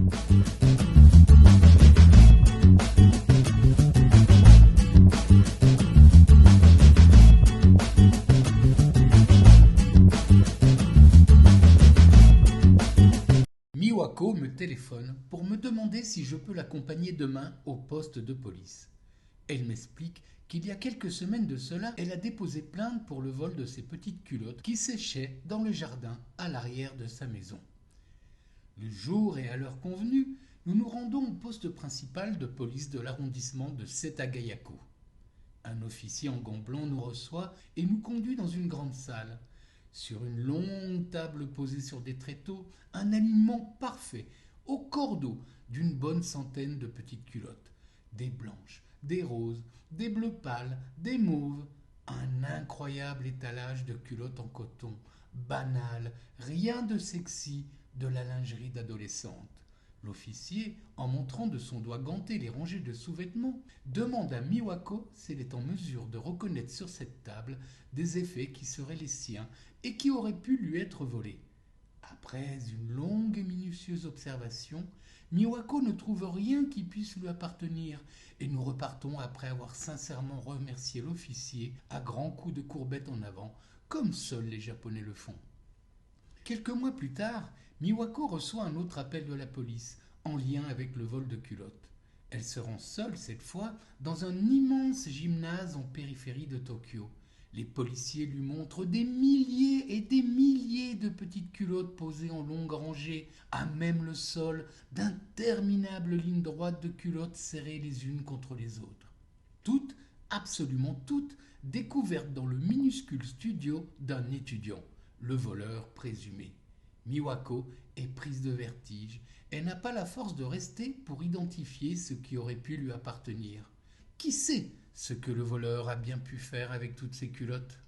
Miwako me téléphone pour me demander si je peux l'accompagner demain au poste de police. Elle m'explique qu'il y a quelques semaines de cela, elle a déposé plainte pour le vol de ses petites culottes qui séchaient dans le jardin à l'arrière de sa maison. Le jour et à l'heure convenue, nous nous rendons au poste principal de police de l'arrondissement de Setagayako. Un officier en gants blancs nous reçoit et nous conduit dans une grande salle. Sur une longue table posée sur des tréteaux, un alignement parfait, au cordeau, d'une bonne centaine de petites culottes. Des blanches, des roses, des bleus pâles, des mauves. Un incroyable étalage de culottes en coton, banal, rien de sexy, de la lingerie d'adolescente. L'officier, en montrant de son doigt ganté les rangées de sous-vêtements, demande à Miwako s'il est en mesure de reconnaître sur cette table des effets qui seraient les siens et qui auraient pu lui être volés. Après une longue et minutieuse observation, Miwako ne trouve rien qui puisse lui appartenir et nous repartons après avoir sincèrement remercié l'officier à grands coups de courbette en avant, comme seuls les Japonais le font. Quelques mois plus tard, Miwako reçoit un autre appel de la police en lien avec le vol de culottes. Elle se rend seule cette fois dans un immense gymnase en périphérie de Tokyo. Les policiers lui montrent des milliers et des milliers de petites culottes posées en longues rangées, à même le sol, d'interminables lignes droites de culottes serrées les unes contre les autres. Toutes, absolument toutes, découvertes dans le minuscule studio d'un étudiant, le voleur présumé. Miwako est prise de vertige. Elle n'a pas la force de rester pour identifier ce qui aurait pu lui appartenir. Qui sait ce que le voleur a bien pu faire avec toutes ces culottes ?